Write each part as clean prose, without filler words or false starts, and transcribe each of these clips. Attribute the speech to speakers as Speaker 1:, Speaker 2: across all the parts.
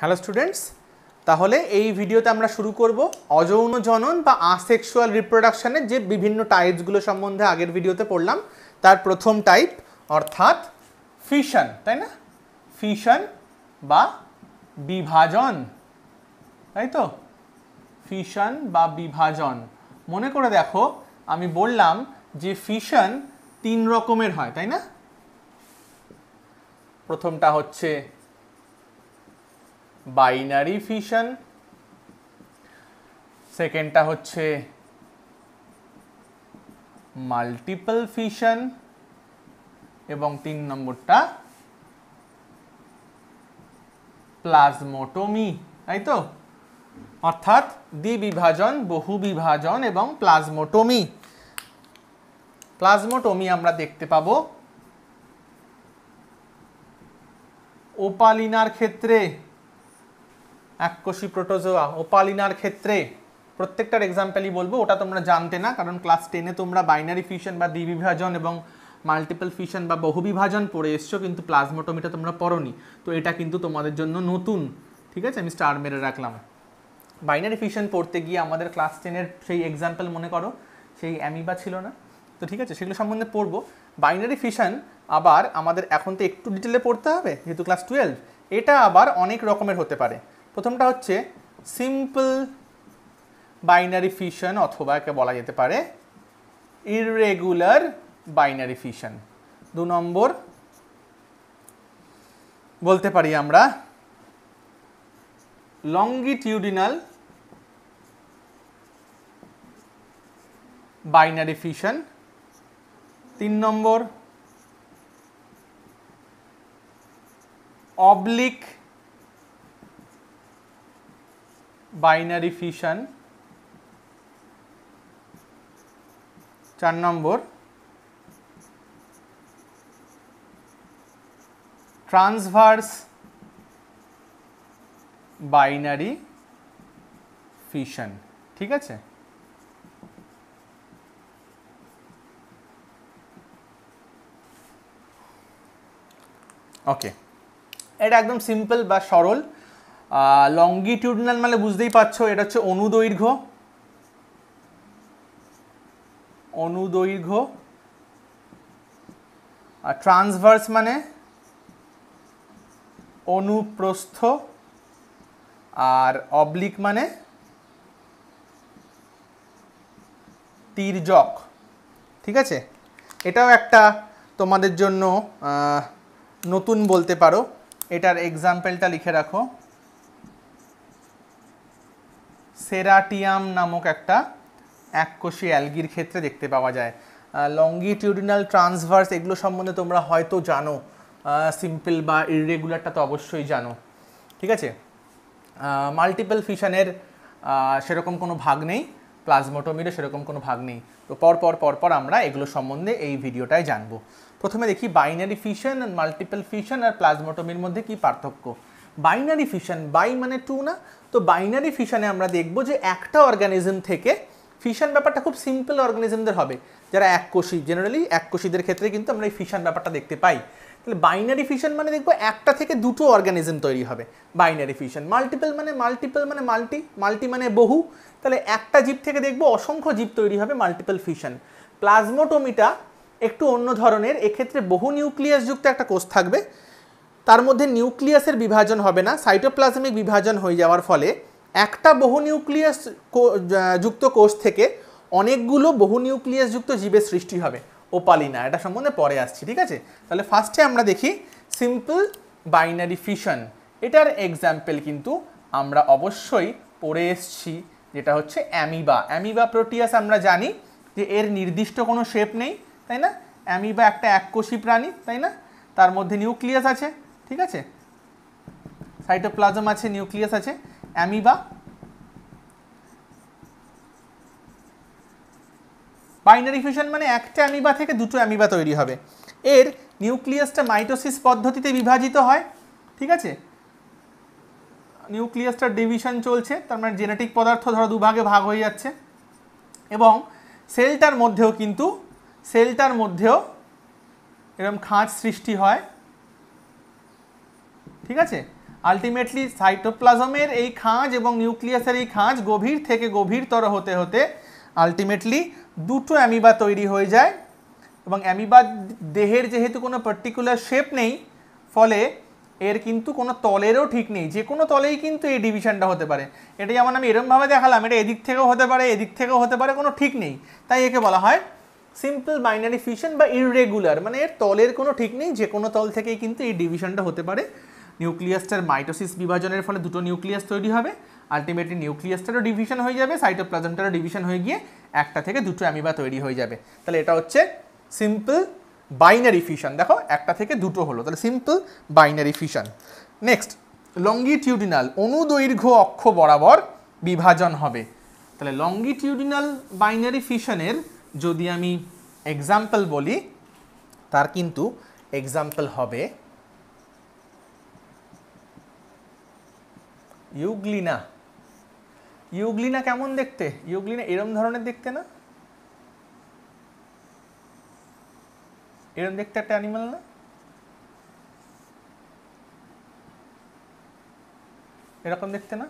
Speaker 1: Hello students, তাহলে এই ভিডিওতে আমরা শুরু করব অযৌন জনন বা আসেক্সুয়াল রিপ্রোডাকশনের যে বিভিন্ন টাইপসগুলো সম্বন্ধে আগের ভিডিওতে পড়লাম। তার প্রথম টাইপ অর্থাৎ ফিশন, তাই না? ফিশন বা বিভাজন, তাই তো? ফিশন বা বিভাজন। মনে করে দেখো, আমি বললাম যে ফিশন 3 রকমের হয়, তাই না? প্রথমটা হচ্ছে বাইনারি ফিশন, সেকেন্ডটা হচ্ছে মাল্টিপল ফিশন এবং 3 নম্বরটা প্লাজমোটমি, তাই তো? অর্থাৎ দ্বিবিভাজন, বহু বিভাজন এবং প্লাজমোটমি। প্লাজমোটমি আমরা দেখতে পাবো ওপালিনার ক্ষেত্রে, এককোষী প্রোটোজোয়া ওপালিনার ক্ষেত্রে। প্রত্যেকটার এক্সাম্পলই বলবো, ওটা তোমরা জানতে না, কারণ ক্লাস 10-এ তোমরা বাইনারি ফিশন বা দ্বিবিভাজন এবং মাল্টিপল ফিশন বা বহুবিভাজন পড়ে এসছো, কিন্তু প্লাজমোটমিটা তোমরা পড়োনি। তো এটা কিন্তু তোমাদের জন্য নতুন, ঠিক আছে? আমি স্টার মেরে রাখলাম। বাইনারি ফিশন পড়তে গিয়ে আমাদের ক্লাস 10-এর সেই এক্সাম্পল মনে করো, সেই অ্যামিবা ছিল না? তো ঠিক আছে, সেগুলো সম্বন্ধে পড়বো। বাইনারি ফিশন আবার আমাদের এখন তো একটু ডিটেলে পড়তে হবে, যেহেতু ক্লাস 12। এটা আবার অনেক রকমের হতে পারে। প্রথমটা হচ্ছে সিম্পল বাইনারি ফিশন, অথবা একে বলা যেতে পারে ইররেগুলার বাইনারি ফিশন। 2 নম্বর বলতে পারি আমরা লঙ্গিটিউডিনাল বাইনারি ফিশন। 3 নম্বর অবলিক বাইনারি ফিশন। 4 নম্বর ট্রান্সভার্স বাইনারি ফিশন। ঠিক আছে? ওকে, এটা একদম সিম্পল বা সরল। লঙ্গিটিউডিনাল মানে বুঝতেই পারছো, এটা হচ্ছে অনুদৈর্ঘ্য, অনুদৈর্ঘ্য। আর ট্রান্সভার্স মানে অনুপ্রস্থ, আর অবলিক মানে তির্যক। ঠিক আছে? এটাও একটা তোমাদের জন্য নতুন বলতে পারো। এটার এক্সাম্পলটা লিখে রাখো। সেরাটিয়াম নামক একটা এককোষী অ্যালগির ক্ষেত্রে দেখতে পাওয়া যায়। লঙ্গিটিউডিনাল, ট্রান্সভার্স এগুলো সম্বন্ধে তোমরা হয়তো জানো, সিম্পল বা ইররেগুলারটা তো অবশ্যই জানো। ঠিক আছে? মাল্টিপল ফিশনের সেরকম কোনো ভাগ নেই, প্লাজমোটমিরও সেরকম কোনো ভাগ নেই। তো পরপর আমরা এগুলো সম্বন্ধে এই ভিডিওটায় জানবো। প্রথমে দেখি বাইনারি ফিশন, মাল্টিপল ফিশন আর প্লাজমোটমির মধ্যে কি পার্থক্য। বাইনারি ফিশন, বাই মানে 2 না? তো বাইনারি ফিশনে আমরা দেখব যে একটা অর্গানিজম থেকে, ফিশন ব্যাপারটা খুব সিম্পল অর্গানিজমদের হবে, যারা এককোষী। জেনারেলি এককোষীদের ক্ষেত্রে কিন্তু আমরা এই ফিশন ব্যাপারটা দেখতে পাই। তাহলে বাইনারি ফিশন মানে দেখবো একটা থেকে দুটো অর্গানিজম তৈরি হবে, বাইনারি ফিশন। মাল্টিপল মানে মাল্টি মানে বহু, তাহলে একটা জীব থেকে দেখবো অসংখ্য জীব তৈরি হবে, মাল্টিপল ফিশন। প্লাজমোটমিটা একটু অন্য ধরনের, এক্ষেত্রে বহু নিউক্লিয়াস যুক্ত একটা কোষ থাকবে, তার মধ্যে নিউক্লিয়াসের বিভাজন হবে না, সাইটোপ্লাজমিক বিভাজন হয়ে যাওয়ার ফলে একটা বহু নিউক্লিয়াস যুক্ত কোষ থেকে অনেকগুলো বহু নিউক্লিয়াস যুক্ত জীবের সৃষ্টি হবে, ওপালিনা। এটা সম্বন্ধে পরে আসছি, ঠিক আছে? তাহলে ফার্স্টে আমরা দেখি সিম্পল বাইনারি ফিশন। এটার এক্সাম্পল কিন্তু আমরা অবশ্যই পড়ে এসছি, যেটা হচ্ছে অ্যামিবা। অ্যামিবা প্রোটিয়াস আমরা জানি যে এর নির্দিষ্ট কোনো শেপ নেই, তাই না? অ্যামিবা একটা এককোষী প্রাণী, তাই না? তার মধ্যে নিউক্লিয়াস আছে, ঠিক আছে? সাইটোপ্লাজম আছে, নিউক্লিয়াস আছে। অ্যামিবা বাইনারি ফিশন মানে একটা অ্যামিবা থেকে দুটো অ্যামিবা তৈরি হবে। এর নিউক্লিয়াসটা মাইটোসিস পদ্ধতিতে বিভাজিত হয়, ঠিক আছে? নিউক্লিয়াসটার ডিভিশন চলছে, তার মানে জেনেটিক পদার্থ ধরো দুভাগে ভাগ হয়ে যাচ্ছে, এবং সেলটার মধ্যেও এরকম খাঁজ সৃষ্টি হয়, ঠিক আছে? আলটিমেটলি সাইটোপ্লাজমের এই খাঁজ এবং নিউক্লিয়াসের এই খাঁজ গভীর থেকে গভীরতর হতে হতে আলটিমেটলি দুটো অ্যামিবা তৈরি হয়ে যায় এবং অ্যামিবা দেহের যেহেতু কোনো পার্টিকুলার শেপ নেই, ফলে এর কিন্তু কোনো তলেরও ঠিক নেই, যে কোনো তলেই কিন্তু এই ডিভিশনটা হতে পারে। এটা যেমন আমি এরমভাবে দেখালাম, এটা এদিক থেকেও হতে পারে, এদিক থেকেও হতে পারে, কোনো ঠিক নেই, তাই একে বলা হয় সিম্পল বাইনারি ফিশন বা ইররেগুলার, মানে এর তলের কোনো ঠিক নেই, যে কোনো তল থেকেই কিন্তু এই ডিভিশনটা হতে পারে। নিউক্লিয়াসটার মাইটোসিস বিভাজনের ফলে দুটো নিউক্লিয়াস তৈরি হবে, আলটিমেটলি নিউক্লিয়াসটারও ডিভিশন হয়ে যাবে, সাইটোপ্লাজমটারও ডিভিশন হয়ে গিয়ে একটা থেকে দুটো অ্যামিবা তৈরি হয়ে যাবে। তাহলে এটা হচ্ছে সিম্পল বাইনারি ফিশন। দেখো একটা থেকে দুটো হলো, তাহলে simple binary fission. Next longitudinal, অনুদৈর্ঘ্য অক্ষ বরাবর বিভাজন হবে। তাহলে লঙ্গিটিউডিনাল বাইনারি ফিশনের যদি আমি এক্সাম্পল বলি, তার কিন্তু এক্সাম্পল হবে ইউগ্লিনা। ইউগ্লিনা কেমন দেখতে? ইউগ্লিনা এরম ধরনের দেখতে না? এরম দেখতে একটা অ্যানিমাল না? এরকম দেখতে না?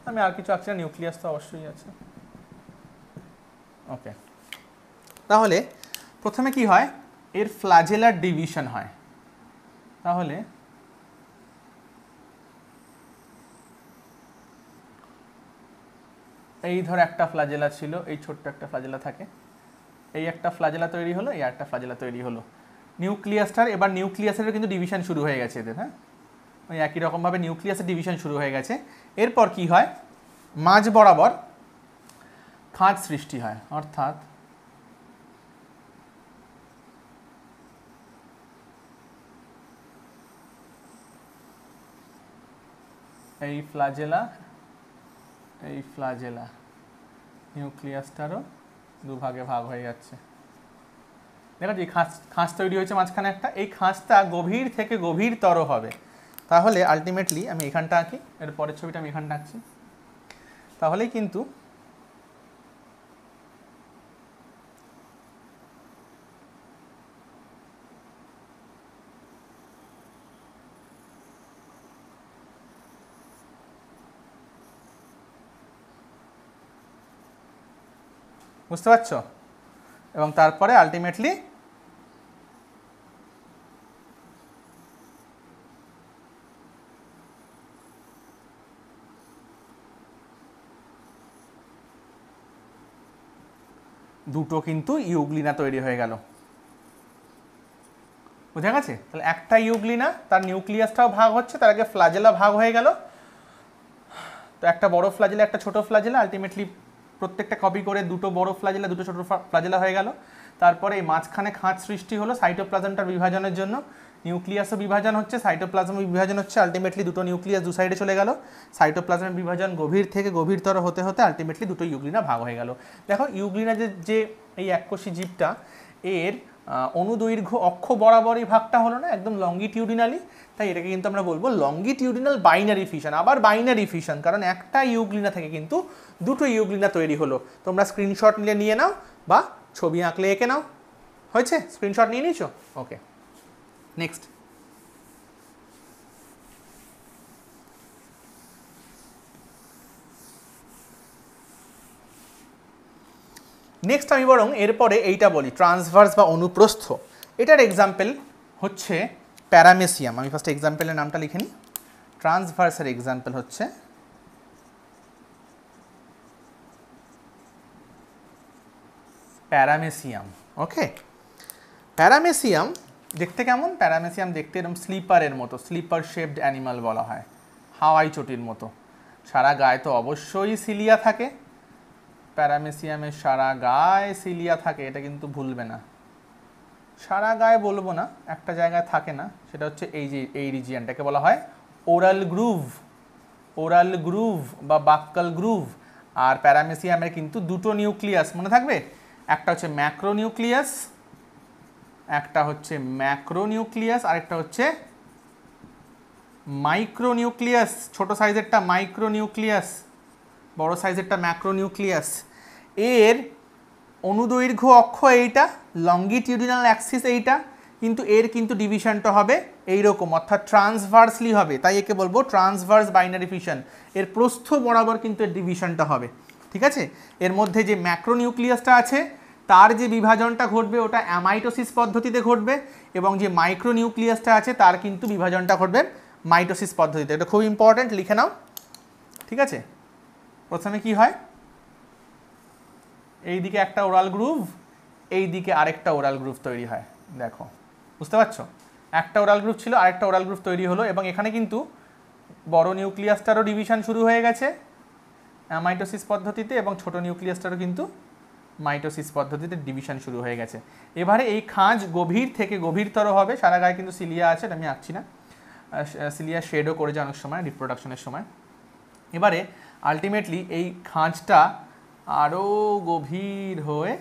Speaker 1: আমি আর কিছু আঁকছি না, নিউক্লিয়াস তো অবশ্যই আছে। ওকে, তাহলে প্রথমে কি হয়, এর ফ্ল্যাজেলার ডিভিশন হয়। তাহলে এই ধর একটা ফ্ল্যাজেলা ছিল, এই ছোট্ট একটা ফ্ল্যাজেলা থাকে, এই একটা ফ্ল্যাজেলা তৈরি হলো, এই একটা ফ্ল্যাজেলা তৈরি হলো। নিউক্লিয়াসটার এবার নিউক্লিয়াসের কিন্তু ডিভিশন শুরু হয়ে গেছে এদের, হ্যাঁ, ওই একই রকমভাবে নিউক্লিয়াসের ডিভিশন শুরু হয়ে গেছে। এরপর কি হয়, মাঝ বরাবর খাঁজ সৃষ্টি হয়, অর্থাৎ এই ফ্ল্যাজেলা, এই ফ্ল্যাজেলা নিউক্লিয়াসটারও দুভাগে ভাগ হয়ে যাচ্ছে। দেখো যে খাঁজ তৈরি হয়েছে মাঝখানে একটা, এই খাঁজটা গভীর থেকে গভীরতর হবে। তাহলে আলটিমেটলি আমি এখানটা আঁকি, এর পরের ছবিটা আমি এখানটা আঁকছি, তাহলেই কিন্তু বুঝতে পারছো? এবং তারপরে আলটিমেটলি দুটো কিন্তু ইউগ্লিনা তৈরি হয়ে গেল। বুঝা গেছে? তাহলে একটা ইউগ্লিনা, তার নিউক্লিয়াসটাও ভাগ হচ্ছে, তার আগে ফ্ল্যাজেলা ভাগ হয়ে গেল। তো একটা বড় ফ্ল্যাজেলা, একটা ছোট ফ্ল্যাজেলা, আলটিমেটলি প্রত্যেকটা কপি করে দুটো বড় ফ্ল্যাজেলা, দুটো ছোট ফ্ল্যাজেলা হয়ে গেল। তারপরে এই মাঝখানে খাঁজ সৃষ্টি হলো সাইটোপ্লাজমটার বিভাজনের জন্য, নিউক্লিয়াসও বিভাজন হচ্ছে, সাইটোপ্লাজম বিভাজন হচ্ছে, আলটিমেটলি দুটো নিউক্লিয়াস দু সাইডে চলে গেল। সাইটোপ্লাজমের বিভাজন গভীর থেকে গভীরতর হতে হতে আলটিমেটলি দুটো ইউগ্লিনা ভাগ হয়ে গেল। দেখো ইউগ্লিনা যে এই এককোষী জীবটা, এর অনুদৈর্ঘ্য অক্ষ বরাবর এই ভাগটা হলো না, একদম লঙ্গিটিউডিনালি, তাই এটাকে কিন্তু আমরা বলবো লঙ্গিটিউডিনাল বাইনারি ফিশন। আবার বাইনারি ফিশন, কারণ একটা ইউগ্লিনা থেকে কিন্তু দুটো ইউগ্লিনা তৈরি হলো। তোমরা স্ক্রিনশট নিয়ে নাও বা ছবি আঁকলে এঁকে নাও। হয়েছে? স্ক্রিনশট নিয়ে নিয়েছো? ওকে, নেক্সট। নেক্সট আমি বরং এরপরে এইটা বলি, ট্রান্সভার্স বা অনুপ্রস্থ। এটার এক্সাম্পল হচ্ছে প্যারামেসিয়াম। আমি ফার্স্ট এক্সাম্পলের নামটা লিখে নিই। ট্রান্সভার্সের এক্সাম্পল হচ্ছে প্যারামেসিয়াম। ওকে, প্যারামেসিয়াম দেখতে কেমন? প্যারামেসিয়াম দেখতে এরকম স্লিপারের মতো, স্লিপার শেপড অ্যানিমাল বলা হয়, হাওয়াই চটির মতো। সারা গায়ে তো অবশ্যই সিলিয়া থাকে, প্যারামেসিয়ামের সারা গায়ে সিলিয়া থাকে, এটা কিন্তু ভুলবে না। সারা গায়ে বলবো না, একটা জায়গায় থাকে না, সেটা হচ্ছে এই যে এই রিজিয়নটাকে বলা হয় ওরাল গ্রুভ, ওরাল গ্রুভ বা বাক্কাল গ্রুভ। আর প্যারামেসিয়ামের কিন্তু দুটো নিউক্লিয়াস মনে থাকবে, একটা হচ্ছে ম্যাক্রোনিউক্লিয়াস, একটা হচ্ছে ম্যাক্রোনিউক্লিয়াস, আরেকটা হচ্ছে মাইক্রোনিউক্লিয়াস। ছোট সাইজেরটা মাইক্রোনিউক্লিয়াস, বড় সাইজেরটা ম্যাক্রোনিউক্লিয়াস। এর অনুদৈর্ঘ্য অক্ষ এইটা, লঙ্গিটিউডিনাল অ্যাক্সিস এইটা, কিন্তু এর কিন্তু ডিভিশনটা হবে এইরকম, অর্থাৎ ট্রান্সভার্সলি হবে, তাই একে বলবো ট্রান্সভার্স বাইনারি ফিশন। এর প্রস্থ বরাবর কিন্তু এর ডিভিশনটা হবে, ঠিক আছে। এর মধ্যে যে ম্যাক্রোনিউক্লিয়াসটা আছে তার যে বিভাজনটা ঘটবে ওটা অ্যামাইটোসিস পদ্ধতিতে ঘটবে, এবং যে মাইক্রোনিউক্লিয়াসটা আছে তার কিন্তু বিভাজনটা ঘটবে মাইটোসিস পদ্ধতিতে। এটা খুব ইম্পর্ট্যান্ট, লিখে নাও, ঠিক আছে। প্রথমে কি হয়, এই দিকে একটা ওরাল গ্রুভ, এই দিকে আরেকটা ওরাল গ্রুভ তৈরি হয়, দেখো বুঝতে পারছো, একটা ওরাল গ্রুভ ছিল আরেকটা ওরাল গ্রুভ তৈরি হলো, এবং এখানে কিন্তু বড় নিউক্লিয়াসটারও ডিভিশন শুরু হয়ে গেছে অ্যামাইটোসিস পদ্ধতিতে, এবং ছোট নিউক্লিয়াসটারও কিন্তু মাইটোসিস পদ্ধতিতে ডিভিশন শুরু হয়ে গেছে। এবারে এই খাঁজ গভীর থেকে গভীরতর হবে, সারা গায়ে কিন্তু সিলিয়া আছে, আমি আঁকছি না, সিলিয়া শেডও করে যায় অনেক সময় রিপ্রোডাকশনের সময়। এবারে আলটিমেটলি এই খাঁজটা আরও গভীর হয়ে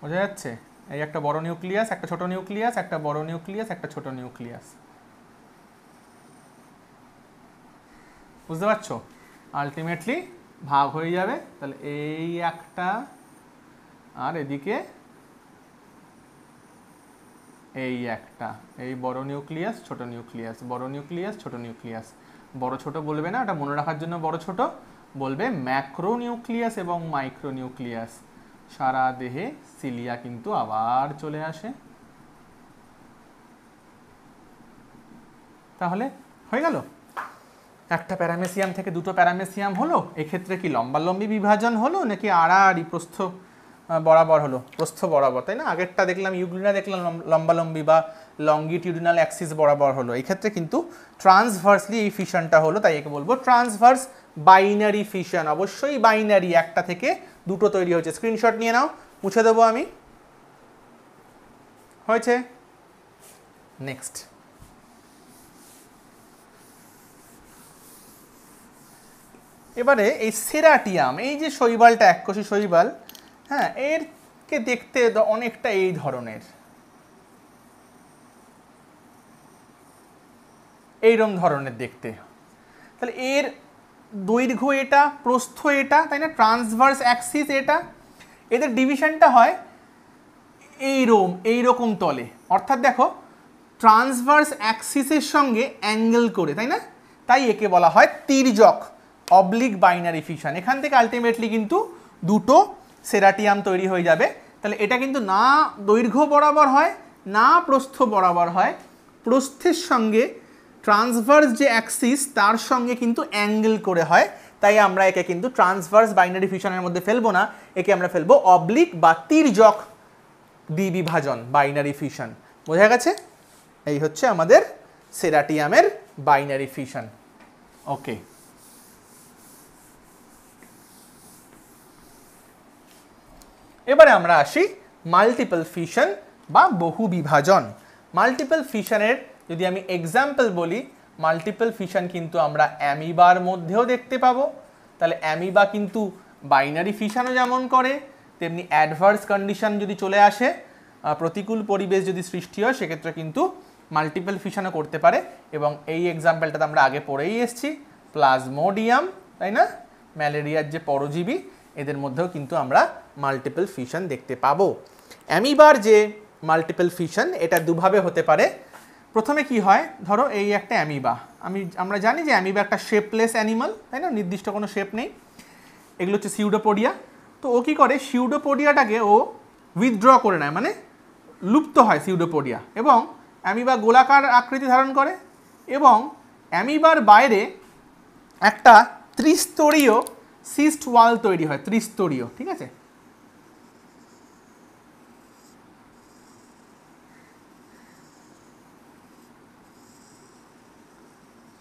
Speaker 1: বোঝা যাচ্ছে, এই একটা বড় নিউক্লিয়াস, একটা ছোট নিউক্লিয়াস, একটা বড় নিউক্লিয়াস, একটা ছোট নিউক্লিয়াস, বুঝতে পারছো। আলটিমেটলি ভাগ হয়ে যাবে, তাহলে এই একটা আর এদিকে এই একটা, এই বড় নিউক্লিয়াস ছোট নিউক্লিয়াস, বড় নিউক্লিয়াস ছোট নিউক্লিয়াস। বড় ছোট বলবে না, এটা মনে রাখার জন্য বড় ছোট বলবে, ম্যাক্রো নিউক্লিয়াস এবং মাইক্রো নিউক্লিয়াস। সারা দেহে সিলিয়া কিন্তু আবার চলে আসে। তাহলে হয়ে গেল, একটা প্যারামেসিয়াম থেকে দুটো প্যারামেসিয়াম হলো, এক্ষেত্রে কি লম্বালম্বি বিভাজন হলো নাকি আড়াআড়ি প্রস্থ বরাবর হলো? প্রস্থ বরাবর, তাই না। আগেরটা দেখলাম ইউগ্লিনা, দেখলাম লম্বালম্বি বা লঙ্গিটিউডিনাল অ্যাক্সিস বরাবর হলো, এই ক্ষেত্রে কিন্তু ট্রান্সভার্সলি এই ফিশনটা হলো, তাই একে বলবো ট্রান্সভার্স বাইনারি ফিশন। অবশ্যই বাইনারি, একটা থেকে দুটো তৈরি হয়েছে। স্ক্রিনশট নিয়ে নাও, মুছে দেবো আমি, হয়েছে। নেক্সট, এবারে এই সেরাটিয়াম, এই যে শৈবালটা, এককোষী শৈবাল, হ্যাঁ, এরকে দেখতে অনেকটা এই ধরনের, এইরকম ধরনের দেখতে। তাহলে এর দৈর্ঘ্য এটা, প্রস্থ এটা, তাই না, ট্রান্সভার্স অ্যাক্সিস এটা, এদের ডিভিশনটা হয় এইরকম তলে, অর্থাৎ দেখো ট্রান্সভার্স অ্যাক্সিসের সঙ্গে অ্যাঙ্গেল করে, তাই না, তাই একে বলা হয় তির্যক অবলিক বাইনারি ফিশন। এখান থেকে আলটিমেটলি কিন্তু দুটো সেরাটিয়াম তৈরি হয়ে যাবে। তাহলে এটা কিন্তু না দৈর্ঘ্য বরাবর হয় না প্রস্থ বরাবর হয়, প্রস্থের সঙ্গে ট্রান্সভার্স যে অ্যাক্সিস তার সঙ্গে কিন্তু অ্যাঙ্গেল করে হয়, তাই আমরা একে কিন্তু ট্রান্সভার্স বাইনারি ফিশনের মধ্যে ফেলবো না, একে আমরা ফেলবো অবলিক বা তির্যক দ্বিবিভাজন বাইনারি ফিশন। বোঝা গেছে? এই হচ্ছে আমাদের সেরাটিয়ামের বাইনারি ফিশন। ওকে, এবারে আমরা আসি মাল্টিপল ফিশন বা বহু বিভাজন। মাল্টিপল ফিশনের যদি আমি এক্সাম্পল বলি, মাল্টিপল ফিশন কিন্তু আমরা অ্যামিবার মধ্যেও দেখতে পাবো। তাহলে অ্যামিবা কিন্তু বাইনারি ফিশনও যেমন করে, তেমনি অ্যাডভার্স কন্ডিশন যদি চলে আসে, প্রতিকূল পরিবেশ যদি সৃষ্টি হয়, সেক্ষেত্রে কিন্তু মাল্টিপল ফিশনও করতে পারে। এবং এই এক্সাম্পলটাতে আমরা আগে পড়েই এসেছি, প্লাজমোডিয়াম, তাই না, ম্যালেরিয়ার যে পরজীবী, এদের মধ্যেও কিন্তু আমরা মাল্টিপল ফিশন দেখতে পাবো। অ্যামিবার যে মাল্টিপল ফিশন, এটা দুভাবে হতে পারে। প্রথমে কি হয়, ধরো এই একটা অ্যামিবা, আমরা জানি যে অ্যামিবা একটা শেপলেস অ্যানিমাল, তাই না, নির্দিষ্ট কোনো শেপ নেই। এগুলো হচ্ছে সিউডোপোডিয়া। তো ও কি করে, সিউডোপোডিয়াটাকে ও উইথড্র করে নেয়, মানে লুপ্ত হয় সিউডোপোডিয়া, এবং অ্যামিবা গোলাকার আকৃতি ধারণ করে, এবং অ্যামিবার বাইরে একটা ত্রিস্তরীয় সিস্ট ওয়াল তৈরি হয়, ত্রিস্তরীয়, ঠিক আছে।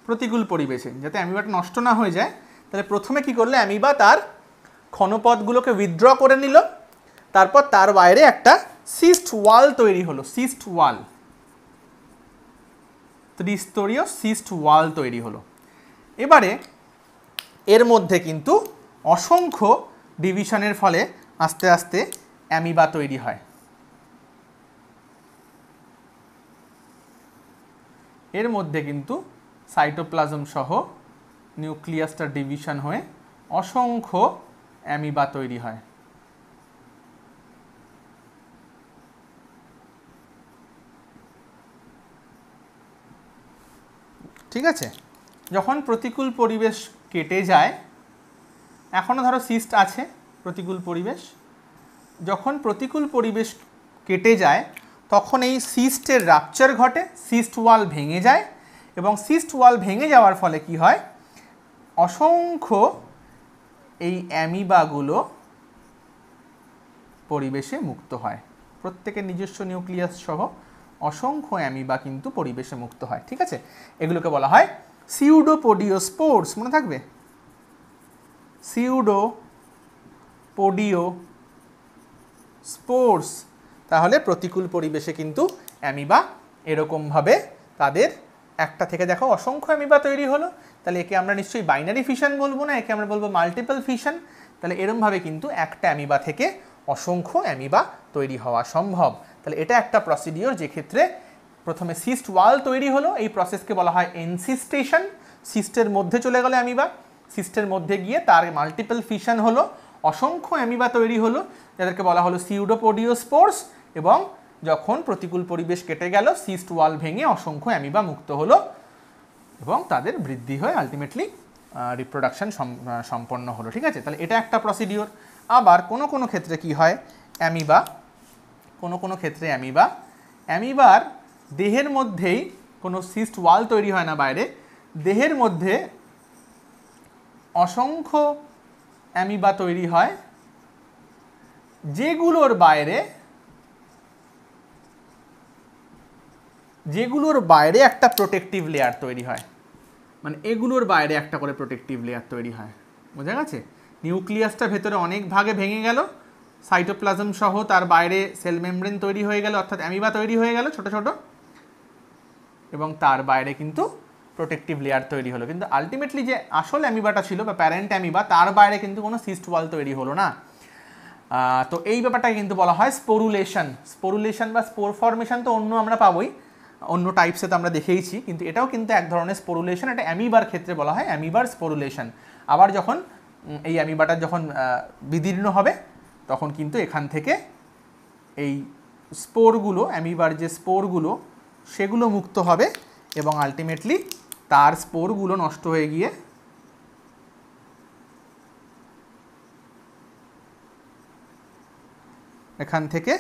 Speaker 1: প্রতিকূল পরিবেশে যাতে অ্যামিবাটা নষ্ট না হয়ে যায়, তাহলে প্রথমে কি করলে, অ্যামিবা তার ক্ষণপথগুলোকে উইথড্র করে নিল, তারপর তার বাইরে একটা সিস্ট ওয়াল তৈরি হলো, সিস্ট ওয়াল, ত্রিস্তরীয় সিস্ট ওয়াল তৈরি হলো। এবারে এর মধ্যে কিন্তু অসংখ্য ডিভিশনের ফলে আস্তে আস্তে অ্যামিবা তৈরি হয়। এর মধ্যে কিন্তু সাইটোপ্লাজম সহ নিউক্লিয়াসটার ডিভিশন হয়ে অসংখ্য অ্যামিবা তৈরি হয়। ঠিক আছে, যখন প্রতিকূল পরিবেশ কেটে যায়, এখনও ধরো সিস্ট আছে প্রতিকূল পরিবেশ, যখন প্রতিকূল পরিবেশ কেটে যায় তখন এই সিস্টের রাপচার ঘটে, সিস্ট ওয়াল ভেঙে যায়, এবং সিস্ট ওয়াল ভেঙে যাওয়ার ফলে কি হয়, অসংখ্য এই অ্যামিবাগুলো পরিবেশে মুক্ত হয়। প্রত্যেকের নিজস্ব নিউক্লিয়াস সহ অসংখ্য অ্যামিবা কিন্তু পরিবেশে মুক্ত হয়। ঠিক আছে, এগুলোকে বলা হয় সিউডোপোডিওস্পোর্স, মনে থাকবে, সিউডোপোডিওস্পোর্স। তাহলে প্রতিকূল পরিবেশে কিন্তু অ্যামিবা এরকমভাবে তাদের একটা থেকে দেখো অসংখ্য অ্যামিবা তৈরি হলো, তাহলে একে আমরা নিশ্চয়ই বাইনারি ফিশন বলবো না, একে আমরা বলবো মাল্টিপল ফিশন। তাহলে এরমভাবে কিন্তু একটা অ্যামিবা থেকে অসংখ্য অ্যামিবা তৈরি হওয়া সম্ভব। তাহলে এটা একটা প্রসিডিওর, যে ক্ষেত্রে প্রথমে সিস্ট ওয়াল তৈরি হলো, এই প্রসেসকে বলা হয় এনসিস্টেশন। সিস্টের মধ্যে চলে গেল অ্যামিবা, সিস্টের মধ্যে গিয়ে তার মাল্টিপল ফিশন হলো, অসংখ্য অ্যামিবা তৈরি হলো, যাদেরকে বলা হলো সিউডোপোডিওস্পোর্স। এবং যখন প্রতিকূল পরিবেশ কেটে গেল, সিস্ট ওয়াল ভেঙে অসংখ্য অ্যামিবা মুক্ত হলো এবং তাদের বৃদ্ধি হয়ে আলটিমেটলি রিপ্রোডাকশন সম্পন্ন হলো। ঠিক আছে, তাহলে এটা একটা প্রসিডিওর। আবার কোনো কোনো ক্ষেত্রে কি হয়, অ্যামিবা, কোনো কোনো ক্ষেত্রে অ্যামিবার দেহের মধ্যেই কোনো সিস্ট ওয়াল তৈরি হয় না বাইরে, দেহের মধ্যে অসংখ্য অ্যামিবা তৈরি হয়, যেগুলোর বাইরে একটা প্রোটেক্টিভ লেয়ার তৈরি হয়। মানে এগুলোর বাইরে একটা করে প্রোটেক্টিভ লেয়ার তৈরি হয়, বোঝা গেছে? নিউক্লিয়াসটা ভেতরে অনেক ভাগে ভেঙে গেল, সাইটোপ্লাজম সহ তার বাইরে সেল মেমব্রেন তৈরি হয়ে গেল, অর্থাৎ অ্যামিবা তৈরি হয়ে গেল ছোট ছোট, এবং তার বাইরে কিন্তু প্রোটেক্টিভ লেয়ার তৈরি হলো। কিন্তু আলটিমেটলি যে আসল অ্যামিবাটা ছিল বা প্যারেন্ট অ্যামিবা, তার বাইরে কিন্তু কোনো সিস্ট ওয়াল তৈরি হলো না। তো এই ব্যাপারটাকে কিন্তু বলা হয় স্পোরুলেশন। স্পোরুলেশন বা স্পোর ফর্মেশন তো অন্য আমরা পাবোই, অন্য টাইপসে তো আমরা দেখেইছি, কিন্তু এটাও কিন্তু এক ধরনের স্পোরুলেশন। এটা অ্যামিবার ক্ষেত্রে বলা হয় অ্যামিবার স্পোরুলেশন। আবার যখন এই অ্যামিবাটা যখন বিদীর্ণ হবে, তখন কিন্তু এখান থেকে এই স্পোরগুলো, অ্যামিবার যে স্পোরগুলো, সেগুলো মুক্ত হবে এবং আলটিমেটলি তার স্পোরগুলো নষ্ট হয়ে গিয়ে এখান থেকে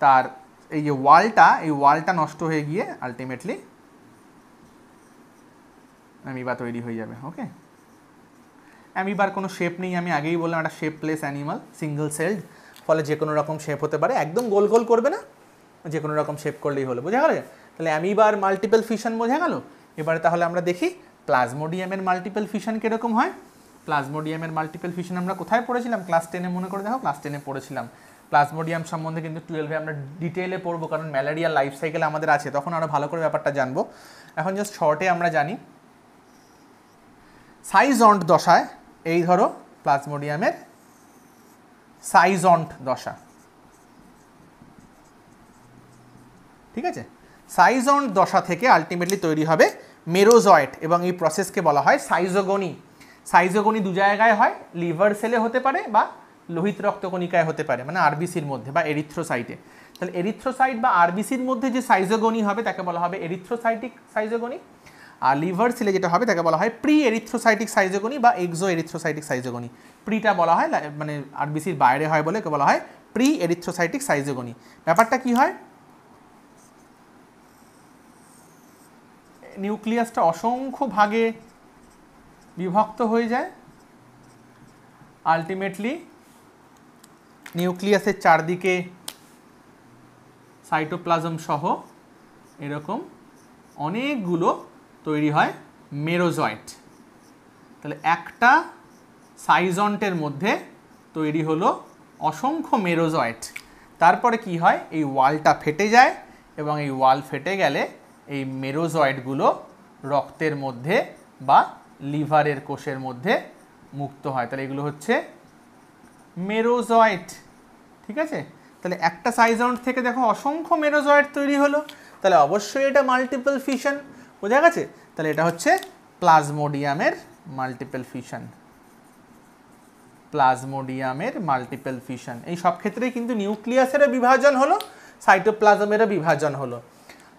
Speaker 1: তার এই যে ওয়ালটা নষ্ট হয়ে গিয়ে আলটিমেটলি অ্যামিবা তৈরি হয়ে যাবে। ওকে, অ্যামিবার কোনো শেপ নেই, আমি আগেই বললাম একটা শেপলেস অ্যানিমাল, সিঙ্গেল সেলড, ফলে যে কোনো রকম শেপ হতে পারে, একদম গোল গোল করবে না, যে কোনো রকম শেপ করলেই হলো, বোঝা গেল? তাহলে অ্যামিবার মাল্টিপল ফিশন বোঝা গেল। এবারে তাহলে আমরা দেখি প্লাজমোডিয়ামের মাল্টিপল ফিশন কীরকম হয়। প্লাজমোডিয়ামের মাল্টিপল ফিশন আমরা কোথায় পড়েছিলাম? ক্লাস 10-এ, মনে করে দেখো, ক্লাস 10-এ পড়েছিলাম। প্লাজমোডিয়াম সম্বন্ধে কিন্তু 12-এ আমরা ডিটেইলে পড়বো, কারণ ম্যালেরিয়া লাইফ সাইকেল আমাদের আছে, তখন আরও ভালো করে ব্যাপারটা জানবো। এখন জাস্ট শর্টে আমরা জানি, সাইজন্ট দশায়, এই ধরো প্লাজমোডিয়ামের সাইজন্ট দশা, ঠিক আছে? সাইজন্ট দশা থেকে আলটিমেটলি তৈরি হবে মেরোজয়েট, এবং এই প্রসেসকে বলা হয় সাইজোগনি। সাইজোগনি দু জায়গায় হয়, লিভার সেলে হতে পারে বা লোহিত রক্তকণিকায় হতে পারে, মানে আরবিসির মধ্যে বা এরিথ্রোসাইটে। তাহলে এরিথ্রোসাইট বা আরবিসির মধ্যে যে সাইজোগনি হবে তাকে বলা হবে এরিথ্রোসাইটিক সাইজোগনি, আর লিভার সেলে যেটা হবে তাকে বলা হয় প্রি এরিথ্রোসাইটিক সাইজোগনি বা এক্সো এরিথ্রোসাইটিক সাইজোগনি। প্রিটা বলা হয় মানে আরবিসির বাইরে হয় বলে বলা হয় প্রি এরিথ্রোসাইটিক সাইজোগনি। ব্যাপারটা কি হয়, নিউক্লিয়াসটা অসংখ্য ভাগে বিভক্ত হয়ে যায়, আলটিমেটলি নিউক্লিয়াসের চারদিকে সাইটোপ্লাজম সহ এরকম অনেকগুলো তৈরি হয় মেরোজয়েট। তাহলে একটা সাইজন্টের মধ্যে তৈরি হলো অসংখ্য মেরোজয়েট। তারপরে কি হয়, এই ওয়ালটা ফেটে যায়, এবং এই ওয়াল ফেটে গেলে এই মেরোজয়েটগুলো রক্তের মধ্যে বা লিভারের কোষের মধ্যে মুক্ত হয়। তাহলে এগুলো হচ্ছে মেরোজয়েট, ঠিক আছে? তাহলে একটা সাইজন্ট থেকে দেখো অসংখ্য মেরোজয়েট তৈরি হলো, তাহলে অবশ্যই এটা মাল্টিপল ফিশন, বোঝা গেছে? তাহলে এটা হচ্ছে প্লাজমোডিয়ামের মাল্টিপল ফিশন। প্লাজমোডিয়ামের মাল্টিপল ফিশন। এই সব ক্ষেত্রেই কিন্তু নিউক্লিয়াসেরও বিভাজন হলো, সাইটোপ্লাজমেরও বিভাজন হলো।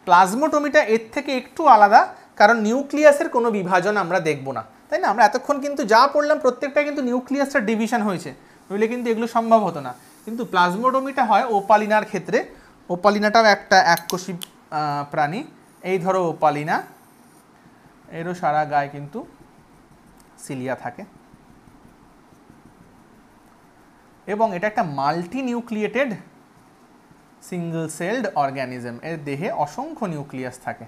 Speaker 1: প্লাজমোটমিটা এর থেকে একটু আলাদা, কারণ নিউক্লিয়াসের কোনো বিভাজন আমরা দেখব না, তাই না? আমরা এতক্ষণ কিন্তু যা পড়লাম প্রত্যেকটা কিন্তু নিউক্লিয়াসটার ডিভিশন হয়েছে, নইলে কিন্তু এগুলো সম্ভব হতো না। কিন্তু প্লাজমোটমিটা হয় ওপালিনার ক্ষেত্রে। ওপালিনাটাও একটা এককোষী প্রাণী। এই ধরো ওপালিনা, এরও সারা গায়ে কিন্তু সিলিয়া থাকে, এবং এটা একটা মাল্টি নিউক্লিয়েটেড সিঙ্গল সেলড অর্গ্যানিজম। এর দেহে অসংখ্য নিউক্লিয়াস থাকে,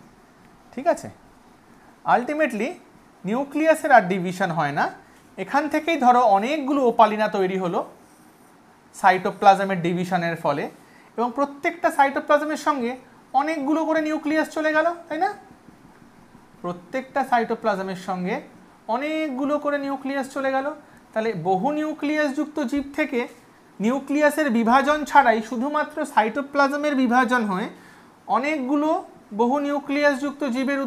Speaker 1: ঠিক আছে? আলটিমেটলি নিউক্লিয়াসের আর ডিভিশন হয় না। এখান থেকেই ধরো অনেকগুলো ওপালিনা তৈরি হলো সাইটোপ্লাজমের ডিভিশনের ফলে, এবং প্রত্যেকটা সাইটোপ্লাজমের সঙ্গে অনেকগুলো করে নিউক্লিয়াস চলে গেল, তাই না? প্রত্যেকটা সাইটোপ্লাজমের সঙ্গে অনেকগুলো করে নিউক্লিয়াস চলে গেল। তাহলে বহু নিউক্লিয়াস যুক্ত জীব থেকে নিউক্লিয়াসের বিভাজন ছাড়াই শুধুমাত্র সাইটোপ্লাজমের বিভাজন হয়ে অনেকগুলো বহু নিউক্লিয়াস যুক্ত জীবের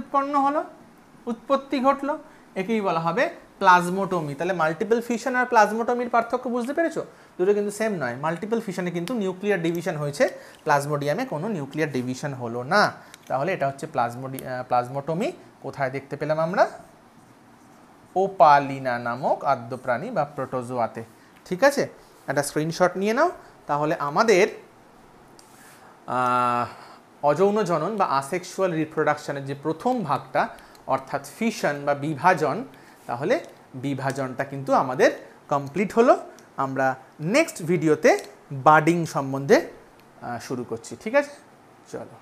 Speaker 1: উৎপত্তি ঘটলো। একেই বলা হবে প্লাজমোটমি। তাহলে মাল্টিপল ফিশন আর প্লাজমোটমির পার্থক্য বুঝতে পেরেছো? দুটো কিন্তু সেম নয়। মাল্টিপল ফিশনে কিন্তু নিউক্লিয়ার ডিভিশন হয়েছে, প্লাজমোডিয়ামে কোনো নিউক্লিয়ার ডিভিশন হলো না। তাহলে এটা হচ্ছে প্লাজমোটমি। কোথায় দেখতে পেলাম আমরা? ওপালিনা নামক আদ্য প্রাণী বা প্রোটোজোয়াতে। ঠিক আছে, একটা স্ক্রিনশট নিয়ে নাও। তাহলে আমাদের অযৌন জনন বা আসেক্সুয়াল রিপ্রোডাকশনের যে প্রথম ভাগটা, অর্থাৎ ফিশন বা বিভাজন, তাহলে বিভাজনটা কিন্তু আমাদের কমপ্লিট হলো। আমরা নেক্সট ভিডিওতে বাডিং সম্বন্ধে শুরু করছি। ঠিক আছে, চলো।